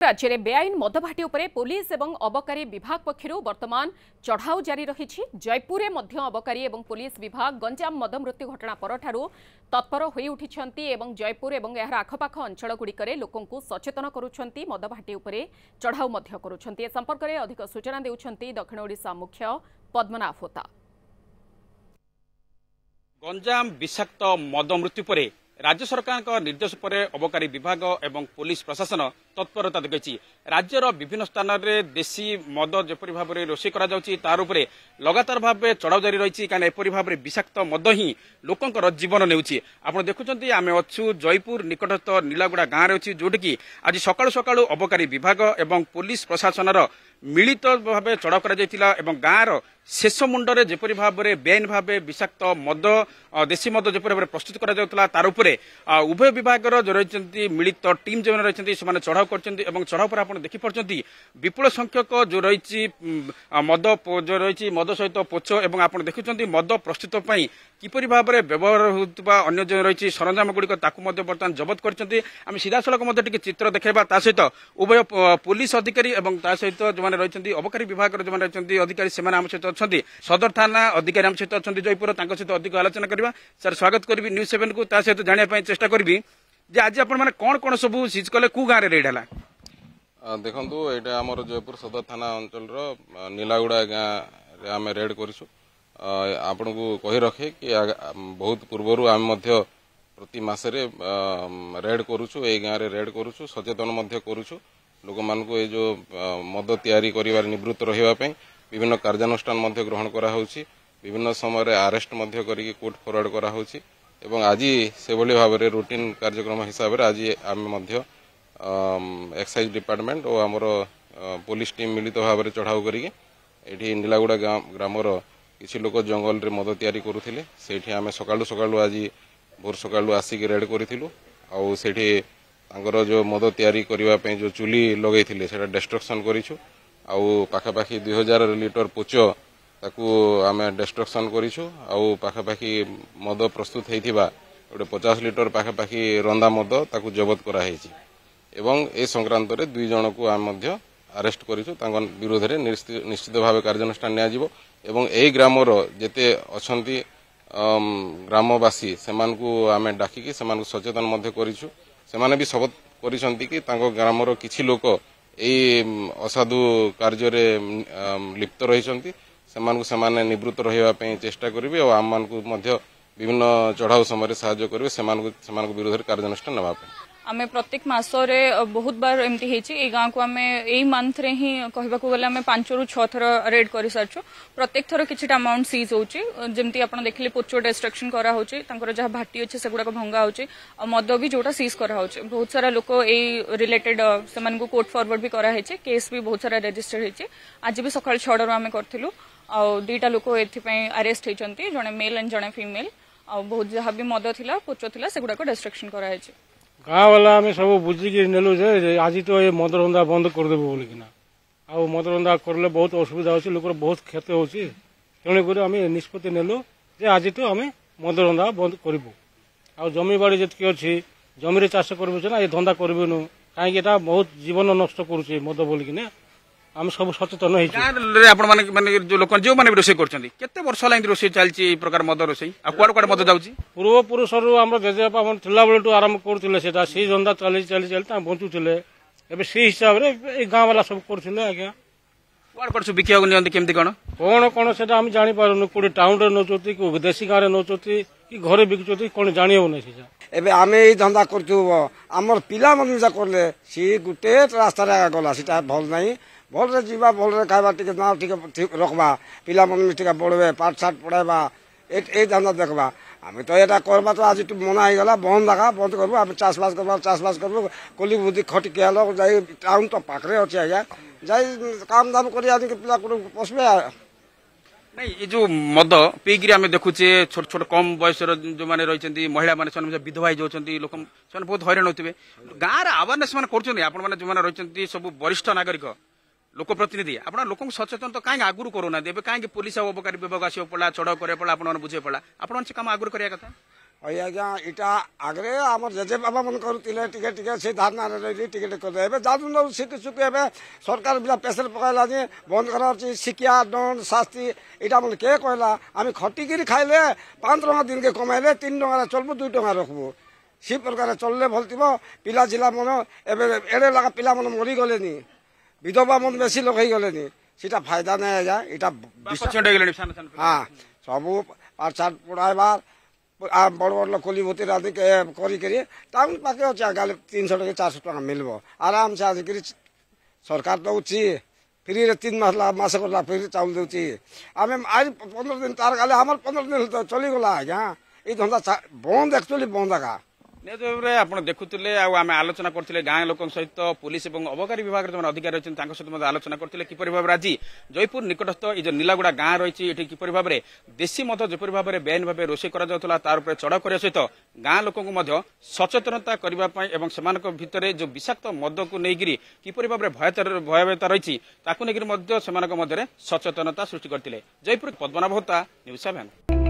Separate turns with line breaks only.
राज्य में बेआईन मदभाटी उपरे पुलिस एवं अबकारी विभाग पक्षरु वर्तमान चढ़ाऊ जारी रही। जयपुर में अबकारी एवं पुलिस विभाग गंजाम मद मृत्यु घटना परठारु तत्पर होई उठिछंती एवं जयपुर एवं यार आखपाख अंचलगुड़िकरे लोकंकु सचेतन करुछंती मदभाटी उपरे चढ़ाऊ मध्य करुछंती। ए संपर्क में अधिक सूचना देउछंती दक्षिण ओडिशा मुख्य पद्मनाभ होता।
गंजाम विषाक्त मद मृत्यु पर राज्य सरकार निर्देश पर अबकारी विभाग एवं पुलिस प्रशासन तत्परता देखी। राज्यर विभिन्न स्थान में देशी मद जपरी भाव में रोषे तार उपरे लगातार भाव चढ़ाऊ जारी रही। कहीं एपरी भाव में विषाक्त मद ही लोकंर जीवन नेउछि। आप देखुं आम अच्छु जयपुर निकटस्थ नीलागुड़ा गाँव में अच्छी जोटि आज सकाळु सकाळु अबकारी विभाग एवं पुलिस प्रशासन मिलित भाव चढ़ाऊ कर गाँवर शेष मुंडरे जेपरी भाव में बेआईन भाव विषाक्त मद देशी मद जेपरी भाव प्रस्तुत करा तार उपरे उभय विभाग जो रही मिलित टीम जो रही चढ़ाऊ कर चढ़ाऊ पर आप देखिपार्टी विपुल संख्यक जो रही मद जो रही मद सहित पोछ और आप देखुं मद प्रस्तुत किपरि भाव में व्यवहार होता अन्य जो रही सरंजाम गुड़िक बर्तमान जबत कर सीधा सड़क चित्र देखा सहित उभय पुलिस अधिकारी और सहित जो रही अबकारी विभाग जो रही अधिकारी से सहित अच्छा सदर थाना अधिकारी आम सहित अच्छा जयपुर सहित अधिक आलोचना करवा। सर स्वागत करी न्यूज 7 को सहित जानापी चेष्टा करी आज आप कौन कौन सब सीज कले कौ गाँव में रेड है
देखु यहाँ आम जयपुर सदर थाना अंचल नीलागुड़ा गाँव आम रेड करूँ। आपण को कही रखे कि बहुत पूर्वर आम प्रति मसरे रेड करूँ ये गाँव में रेड करूँ सचेतन करूँ लोक मान ये जो मद तैयारी कर निवृत्त रही विभिन्न कार्यानुष्ठान ग्रहण कराऊँच विभिन्न समय आरेस्ट करके कोर्ट फरवर्ड कराऊँच एवं आज से भाव में रूटीन कार्यक्रम हिसाब से आज आम एक्साइज डिपार्टमेंट और आमर पुलिस टीम मिलित भाव में चढ़ाऊ करी नीलागुड़ा ग्रामर किसी लोक जंगल रे मद तैयारी करुथिले सेठी आमे सकाळु सकाळु आज भोर सकाळु आसिक रेड करिथिलु आउ सेठी तांकर जो मद तैयारी करिवा पे जो चुली लगैथिले सेटा डिस्ट्रक्शन करिछु आउ पाखापाखी 2000 लिटर पोच ताकू आमे डिस्ट्रक्शन करिछु आउ पाखापाखी मद प्रस्तुत हेथिबा गोटे 50 लिटर पाखापाखी रंदा मद ताकू जबत करा हेछि एवं ए संक्रांत रे 2 जन को आम मध्य अरेस्ट करिछु तांग विरोध रे निश्चित भाव कार्यानुष्ठान निया जिवो एवं एई ग्रामर जेते अछंती ग्रामवासी सेमान को आमे डाकिकी सेमान को सचेतन मध्य करिछु सेमाने भी शपथ करिसंती कि तांको ग्रामर किछि लोक एई असाधु कार्य रे लिप्त रहिसंती सेमान को सेमाने निवृत्त रहिबा पे चेष्टा करिवे और आम मान को मध्य विभिन्न चढ़ाऊ समय सहायता करिवे सेमान को विरोध रे कार्यानुष्ठान नबा पे
आमे प्रत्येक मासरे बहुत बार एमती हेची ए गाँ को आमे एई मंथ रे ही कहबा को गले आमे 5 ରୁ 6 थर रेड करि सारछु। प्रत्येक थर किछटा अमाउंट सीज होची जेमती आपण देखले पोचो डिस्ट्रक्शन करा होची तांकर जहा भाटी अछि सेगुडा को भंगा होची और मद भी जोटा सीज करा होची। बहुत सारा लोक एई रिलेटेड सेमान को कोर्ट फॉरवर्ड भी करा हेची केस भी बहुत सारा रजिस्टर हेची। आज भी सकाळ 6 ରୁ आमे करथिलु और दुईटा लोक एथि पय अरेस्ट हेचंती जने मेल एंड जने फीमेल और बहुत जहा भी मद थिला पोचो थिला सेगुडा को डिस्ट्रक्शन करा हेची।
गाँव वाला आम सब बुझिकी नेलु जे आज तो ये मद रंधा बंद करदेव बोलिकिना आ मद रंधा करले बहुत असुविधा होची लोकर बहुत क्षति होची तेणुक आम निष्पत्ति नेलु जे आज तो आम मद रंधा बंद करूँ आ जमी बाड़ी जी अच्छी जमी चाष करूँ ना ये धंदा करूँ कहीं बहुत जीवन नष्ट करुचे मद बोलिकिना आम सब सचेतन
जो लोक जो मैंने रोषे करते वर्ष है रोषे चलती प्रकार मद रोषे कुआड़ कुआड़ मद जाऊँगी
पूर्व पुरुष आम जेजेबापा थिलाबेलू आरंभ करुले से धंदा चली चली चली बंचुले एवं से हिसाब से गाँव वाला सब करुले आज्ञा
कुआड़ कुआड़ सब बिका केमती कौन
कौन कौन से आम जापारूँ कौटे टाउन रे नौचती कि देशी गाँव में नौचती कि घरे बिकुचती कौन जानी हो
एबे आमे ई धंदा करछु हमर पिला मन जा करले सी गुटे रास्ता रे गला सीटा भल नाही भल रे जीवा भल रे खाइबा टिके ना ठीक रखबा पिला मन टिके पढ़बे पाठ साठ पढ़ाइबा ए धंदा देखबा आमे तो एटा करबा तो आज तू मना ही गला बंद लगा बंद करबो आमे चाषबास करबो कोली बुद्धि खट के आलो जाई टाउन तो पाखरे अछि आया जाई काम दाम करी आदि के पिला को पसबे
नहीं ये जो मद पीकि आम देखुचे छोट छोट कम बयस जो मैंने रही महिला मैंने विधवा हो जाती लोक बहुत हईराण होते गाँव आवेरनेस कर जो रही सब वरिष्ठ नागरिक लोकप्रतिनिधि आप लोक सचेतन तो कहीं आगुरी करूना कहीं पुलिस अबकारी विभाग आसो पड़ा चढ़ाऊ करा पड़ा आप बुझे पड़ा आप काम आगुरी करा कथा
ওই আজ্ঞা এটা আগে আমার জেজে বাবা মনে করুলে টিকে টিকে সে ধারণারে রহি টিকে টিকে করে এবে যাদু শিখি শিখি এবে সরকার বিলা প্রেসার পকাইলা যে বন্ধ করা হচ্ছে শিক্ষা দণ্ড শাস্তি এটা মানে কে কইলা আমি খটিকিরি খাইলে 5 টଙ୍କା দিনকে কমাইলে 3 টঙ্কারে চলবো 2 টঙ্কা রাখবো সে প্রকারে চললে ভাল থিব পিলা জিলা মনে এবে এড়ে লাগা পিলা মনে মরি গলেনি বিধবা মন বেশি লোক হয়ে গলেনি সেটা ফায়দা নেই আজ্ঞা এটা হ্যাঁ সবু পাঠশাঠ পড়াইবার বড় বড় লোক কলিভূতি রাধিকে করি টাউন পাকে হচ্ছে গালে 300 টাকা 400 টাকা মিলব আরামসে আজিকি সরকার দৌছি ফ্রিরে 3 মাস মাসে করলা ফ্রি চাউল দেউছি আমি আজ 15 দিন তার গালে আমার 15 দিন তো চলিগলা আজ্ঞা এই ধন্দা বন্ধ একচুয়ালি বন্ধ আজ্ঞা
ନିହାତି ଭାବରେ ଆପଣ ଦେଖୁଥିଲେ ଆଉ ଆମେ ଆଲୋଚନା କରୁଥିଲେ ଗାଁ ଲୋକଙ୍କ ସହିତ ପୁଲିସ ଏବଂ ଅବକାରୀ ବିଭାଗର ଯେଉଁମାନେ ଅଧିକାରୀ ଅଛନ୍ତି ତାଙ୍କ ସହିତ ମଧ୍ୟ ଆଲୋଚନା କରୁଥିଲେ କିପରି ଭାବରେ ଆଜି ଜୟପୁର ନିକଟସ୍ଥ ଏଇ ଯେଉଁ ନିଲାଗୁଡ଼ା ଗାଁ ରହିଛି ଏଠି କିପରି ଭାବରେ ଦେଶୀ ମଦ ଯେପରି ଭାବରେ ବେଆଇନ ଭାବେ ରୋଷେଇ କରାଯାଉଥିଲା ତାର ଉପରେ ଚଢ଼ାଉ କରିବା ସହିତ ଗାଁ ଲୋକଙ୍କୁ ମଧ୍ୟ ସଚେତନତା କରିବା ପାଇଁ ଏବଂ ସେମାନଙ୍କ ଭିତରେ ଯେଉଁ ବିଷାକ୍ତ ମଦକୁ ନେଇକରି କିପରି ଭାବରେ ଭୟାବହତା ରହିଛି ତାକୁ ନେଇକରି ମଧ୍ୟ ସେମାନଙ୍କ ମଧ୍ୟରେ ସଚେତନତା ସୃଷ୍ଟି କରିଥିଲେ ଜୟପୁର ପଦ୍ମନାଭ ହୋତା ନ୍ୟୁଜ୍ 7